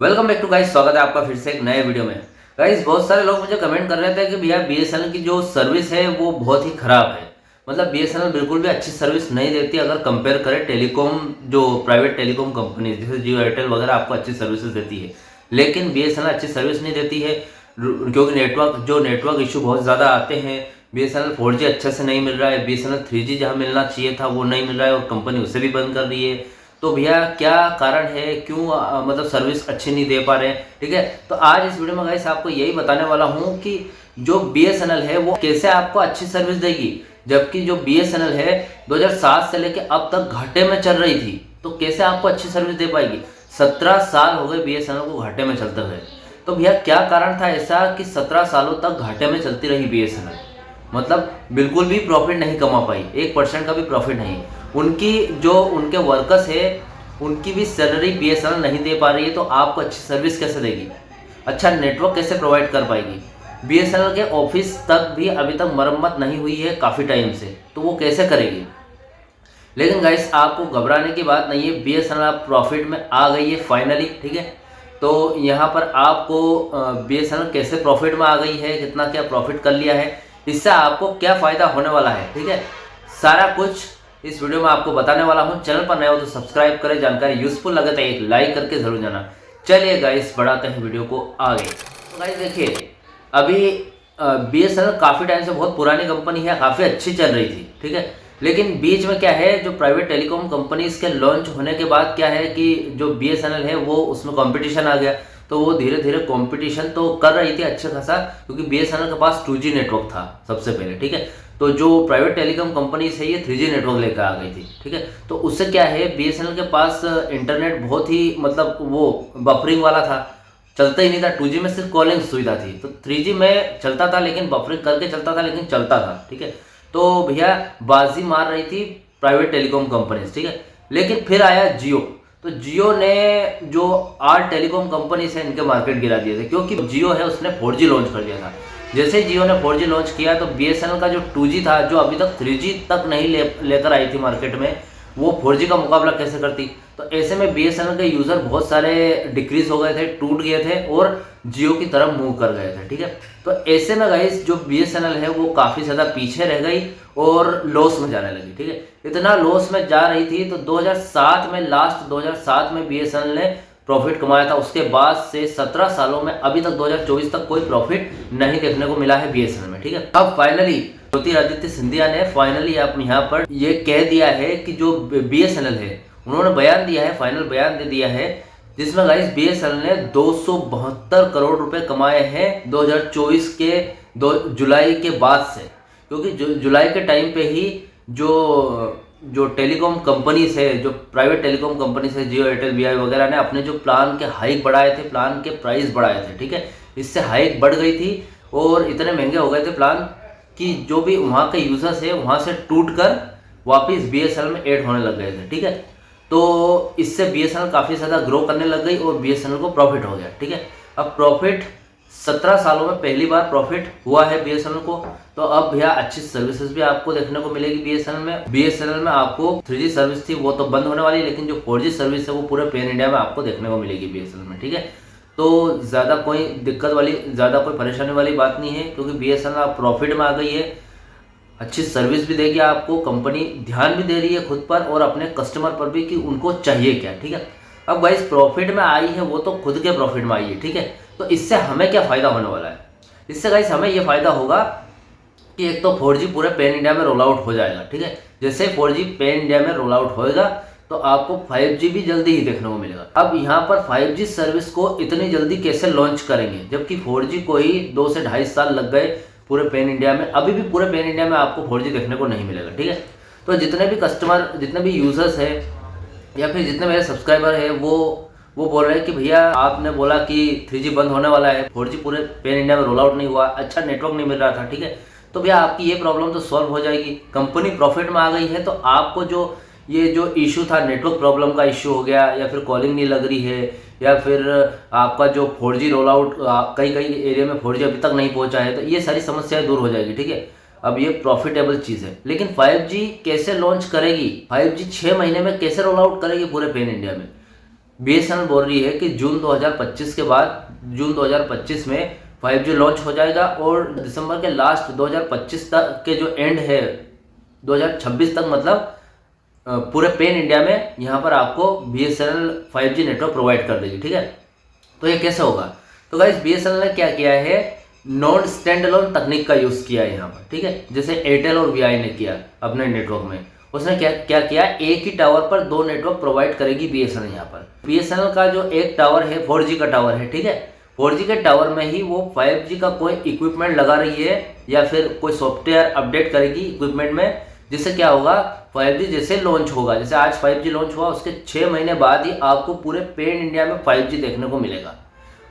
Welcome back to guys. स्वागत है आपका फिर से एक नए वीडियो में। गाइस बहुत सारे लोग मुझे कमेंट कर रहे थे कि भैया बीएसएनएल की जो सर्विस है वो बहुत ही खराब है। मतलब बीएसएनएल बिल्कुल भी अच्छी सर्विस नहीं देती अगर कंपेयर करें टेलीकॉम जो प्राइवेट टेलीकॉम कंपनी जैसे जियो एयरटेल वगैरह आपको अच्छी सर्विसेज देती है, लेकिन बीएसएनएल अच्छी सर्विस नहीं देती है क्योंकि नेटवर्क इशू बहुत ज़्यादा आते हैं। बीएसएनएल 4G अच्छे से नहीं मिल रहा है, बीएसएनएल 3G जहाँ मिलना चाहिए था वो नहीं मिल रहा है और कंपनी उसे भी बंद कर रही है। तो भैया क्या कारण है, क्यों मतलब सर्विस अच्छी नहीं दे पा रहे हैं। ठीक है, तो आज इस वीडियो में गाइस आपको यही बताने वाला हूँ कि जो बीएसएनएल है वो कैसे आपको अच्छी सर्विस देगी, जबकि जो बीएसएनएल है 2007 से लेके अब तक घाटे में चल रही थी, तो कैसे आपको अच्छी सर्विस दे पाएगी। 17 साल हो गए बीएसएनएल को घाटे में चलते हुए। तो भैया क्या कारण था ऐसा कि 17 सालों तक घाटे में चलती रही बीएसएनएल, मतलब बिल्कुल भी प्रॉफिट नहीं कमा पाई, 1% का भी प्रॉफिट नहीं। उनकी जो उनके वर्कर्स है उनकी भी सैलरी बीएसएनएल नहीं दे पा रही है, तो आपको अच्छी सर्विस कैसे देगी, अच्छा नेटवर्क कैसे प्रोवाइड कर पाएगी। बीएसएनएल के ऑफिस तक भी अभी तक मरम्मत नहीं हुई है काफ़ी टाइम से, तो वो कैसे करेगी। लेकिन गाइस आपको घबराने की बात नहीं है, बीएसएनएल आप प्रॉफिट में आ गई है फाइनली। ठीक है, तो यहाँ पर आपको बीएसएनएल कैसे प्रॉफिट में आ गई है, कितना क्या प्रॉफिट कर लिया है, इससे आपको क्या फ़ायदा होने वाला है। ठीक है, सारा कुछ इस वीडियो में आपको बताने वाला हूँ। चैनल पर नए हो तो सब्सक्राइब करें, जानकारी यूजफुल लगे तो एक लाइक करके जरूर जाना। चलिए गाइस बढ़ाते हैं वीडियो को आगे। तो गाइस देखिए, अभी बीएसएनएल काफ़ी टाइम से बहुत पुरानी कंपनी है, काफ़ी अच्छी चल रही थी। ठीक है, लेकिन बीच में क्या है, जो प्राइवेट टेलीकॉम कंपनीज के लॉन्च होने के बाद क्या है कि जो बीएसएनएल है वो उसमें कंपटीशन आ गया, तो वो धीरे धीरे कंपटीशन तो कर रही थी अच्छा खासा, क्योंकि बीएसएनएल के पास 2G नेटवर्क था सबसे पहले। ठीक है, तो जो प्राइवेट टेलीकॉम कंपनीज है ये 3G नेटवर्क लेकर आ गई थी। ठीक है, तो उससे क्या है, बीएसएनएल के पास इंटरनेट बहुत ही मतलब वो बफरिंग वाला था, चलता ही नहीं था। 2G में सिर्फ कॉलिंग सुविधा थी, तो 3G में चलता था लेकिन बफरिंग करके चलता था, लेकिन चलता था। ठीक है, तो भैया बाजी मार रही थी प्राइवेट टेलीकॉम कंपनीज। ठीक है, लेकिन फिर आया जियो, तो जियो ने जो 8 टेलीकॉम कंपनीज है इनके मार्केट गिरा दिए थे, क्योंकि जियो है उसने 4G लॉन्च कर दिया था। जैसे ही जियो ने 4G लॉन्च किया तो बीएसएनएल का जो 2G था, जो अभी तक 3G तक नहीं लेकर आई थी मार्केट में, वो 4G का मुकाबला कैसे करती। तो ऐसे में बीएसएनएल के यूज़र बहुत सारे डिक्रीज हो गए थे, टूट गए थे और जियो की तरफ मूव कर गए थे। ठीक है, तो ऐसे में गाइस जो बीएसएनएल है वो काफ़ी ज़्यादा पीछे रह गई और लॉस में जाने लगी। ठीक है, इतना लॉस में जा रही थी तो 2007 में, लास्ट 2007 में बीएसएनएल ने प्रॉफिट कमाया था। उसके बाद से 17 सालों में अभी तक 2024 तक कोई प्रॉफिट नहीं देखने को मिला है बीएसएनएल में। ठीक है, अब फाइनली ज्योतिरादित्य सिंधिया ने फाइनली आप यहाँ पर ये कह दिया है कि जो बीएसएनएल है, उन्होंने बयान दिया है, फाइनल बयान दे दिया है, जिसमें गाइस बीएसएनएल ने 272 करोड़ रुपए कमाए हैं 2024 के 2 जुलाई के बाद से। क्योंकि जुलाई के टाइम पे ही जो टेलीकॉम कंपनीज है, जो प्राइवेट टेलीकॉम कंपनीज है, जियो एयरटेल वी वगैरह ने अपने जो प्लान के हाइक बढ़ाए थे, प्लान के प्राइस बढ़ाए थे। ठीक है, इससे हाइक बढ़ गई थी और इतने महंगे हो गए थे प्लान कि जो भी वहाँ के यूजर्स है वहाँ से टूट कर वापिस बीएसएनएल में ऐड होने लग गए थे। ठीक है, तो इससे बीएसएनएल काफ़ी ज़्यादा ग्रो करने लग गई और बीएसएनएल को प्रॉफिट हो गया। ठीक है, अब प्रॉफिट 17 सालों में पहली बार प्रॉफिट हुआ है बीएसएनएल को, तो अब भैया अच्छी सर्विसेज भी आपको देखने को मिलेगी बीएसएनएल में। बीएसएनएल में आपको 3G सर्विस थी वो तो बंद होने वाली है, लेकिन जो 4G सर्विस है वो पूरे पैन इंडिया में आपको देखने को मिलेगी बीएसएनएल में। ठीक है, तो ज़्यादा कोई दिक्कत वाली, ज़्यादा कोई परेशानी वाली बात नहीं है, क्योंकि बीएसएनएल आप प्रॉफिट में आ गई है, अच्छी सर्विस भी देगी आपको, कंपनी ध्यान भी दे रही है खुद पर और अपने कस्टमर पर भी कि उनको चाहिए क्या। ठीक है, अब गाइस प्रॉफिट में आई है वो तो खुद के प्रॉफिट में आई है। ठीक है, तो इससे हमें क्या फ़ायदा होने वाला है, इससे गाइस हमें ये फ़ायदा होगा कि एक तो 4G पूरे पैन इंडिया में रोल आउट हो जाएगा। ठीक है, जैसे 4G पैन इंडिया में रोल आउट होएगा तो आपको 5G भी जल्दी ही देखने को मिलेगा। अब यहाँ पर 5G सर्विस को इतनी जल्दी कैसे लॉन्च करेंगे, जबकि 4G को ही 2 से 2.5 साल लग गए पूरे पैन इंडिया में। अभी भी पूरे पैन इंडिया में आपको 4G देखने को नहीं मिलेगा। ठीक है, तो जितने भी कस्टमर, जितने भी यूजर्स हैं या फिर जितने मेरे सब्सक्राइबर हैं वो बोल रहे हैं कि भैया आपने बोला कि 3G बंद होने वाला है, 4G पूरे पैन इंडिया में रोल आउट नहीं हुआ, अच्छा नेटवर्क नहीं मिल रहा था। ठीक है, तो भैया आपकी ये प्रॉब्लम तो सॉल्व हो जाएगी, कंपनी प्रॉफिट में आ गई है, तो आपको जो इशू था, नेटवर्क प्रॉब्लम का इशू हो गया, या फिर कॉलिंग नहीं लग रही है, या फिर आपका जो 4G रोल आउट कई एरिया में 4G अभी तक नहीं पहुंचा है, तो ये सारी समस्याएं दूर हो जाएगी। ठीक है, अब ये प्रॉफिटेबल चीज़ है। लेकिन 5G कैसे लॉन्च करेगी, 5G 6 महीने में कैसे रोल आउट करेगी पूरे पैन इंडिया में, BSNL बोल रही है कि जून 2025 के बाद, जून 2025 में 5G लॉन्च हो जाएगा और दिसंबर के लास्ट 2025 तक के जो एंड है 2026 तक, मतलब पूरे पेन इंडिया में यहाँ पर आपको BSNL 5G नेटवर्क प्रोवाइड कर देगी। ठीक है, तो ये कैसे होगा? तो गाइस BSNL ने क्या किया है, नॉन स्टैंड अलोन तकनीक का यूज़ किया है यहाँ पर। ठीक है, जैसे एयरटेल और VI ने किया अपने नेटवर्क में। उसने क्या किया, एक ही टावर पर 2 नेटवर्क प्रोवाइड करेगी BSNL। यहाँ पर BSNL का जो एक टावर है 4G का टावर है। ठीक है, 4G के टावर में ही वो 5G का कोई इक्विपमेंट लगा रही है या फिर कोई सॉफ्टवेयर अपडेट करेगी इक्विपमेंट में, जिससे क्या होगा, 5G जैसे लॉन्च होगा, जैसे आज 5G लॉन्च हुआ उसके 6 महीने बाद ही आपको पूरे पेन इंडिया में 5G देखने को मिलेगा।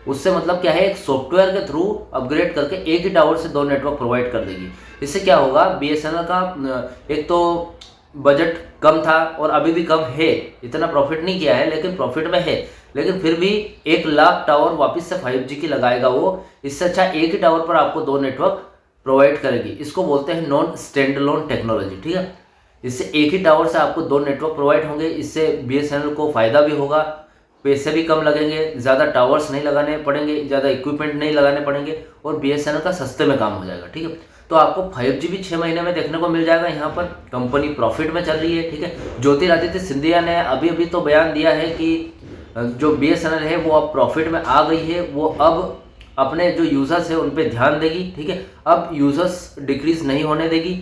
उससे मतलब क्या है, एक सॉफ्टवेयर के थ्रू अपग्रेड करके एक ही टावर से 2 नेटवर्क प्रोवाइड कर देगी। इससे क्या होगा, BSNL का एक तो बजट कम था और अभी भी कम है, इतना प्रॉफिट नहीं किया है लेकिन प्रॉफिट में है, लेकिन फिर भी 1 लाख टावर वापस से 5G की लगाएगा वो। इससे अच्छा एक ही टावर पर आपको 2 नेटवर्क प्रोवाइड करेगी। इसको बोलते हैं नॉन स्टैंड अलोन टेक्नोलॉजी। ठीक है, इससे एक ही टावर से आपको 2 नेटवर्क प्रोवाइड होंगे। इससे BSNL को फ़ायदा भी होगा, पैसे भी कम लगेंगे, ज़्यादा टावर्स नहीं लगाने पड़ेंगे, ज़्यादा इक्विपमेंट नहीं लगाने पड़ेंगे और BSNL का सस्ते में काम हो जाएगा। ठीक है, तो आपको 5G भी 6 महीने में देखने को मिल जाएगा। यहाँ पर कंपनी प्रॉफिट में चल रही है। ठीक है, ज्योतिरादित्य सिंधिया ने अभी अभी तो बयान दिया है कि जो BSNL है वो अब प्रॉफिट में आ गई है, वो अब अपने जो यूज़र्स है उन पे ध्यान देगी। ठीक है, अब यूज़र्स डिक्रीज नहीं होने देगी।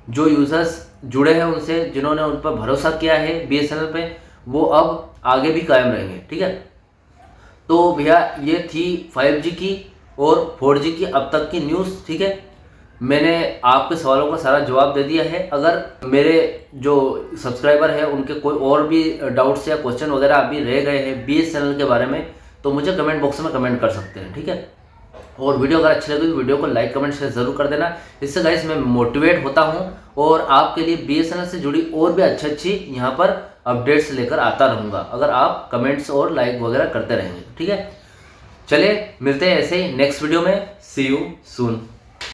जो यूज़र्स जुड़े हैं उनसे, जिन्होंने उन पर भरोसा किया है BSNL पे, वो अब आगे भी कायम रहेंगे। ठीक है, तो भैया ये थी 5G की और 4G की अब तक की न्यूज़। ठीक है, मैंने आपके सवालों का सारा जवाब दे दिया है। अगर मेरे जो सब्सक्राइबर हैं उनके कोई और भी डाउट्स या क्वेश्चन वगैरह अभी रह गए हैं BSNL के बारे में, तो मुझे कमेंट बॉक्स में कमेंट कर सकते हैं। ठीक है, और वीडियो अगर अच्छी लगी तो वीडियो को लाइक कमेंट शेयर जरूर कर देना। इससे गाइस मैं मोटिवेट होता हूँ और आपके लिए BSNL से जुड़ी और भी अच्छी यहाँ पर अपडेट्स लेकर आता रहूँगा, अगर आप कमेंट्स और लाइक वगैरह करते रहेंगे। ठीक है, चलिए मिलते हैं ऐसे ही नेक्स्ट वीडियो में। सी यू सून।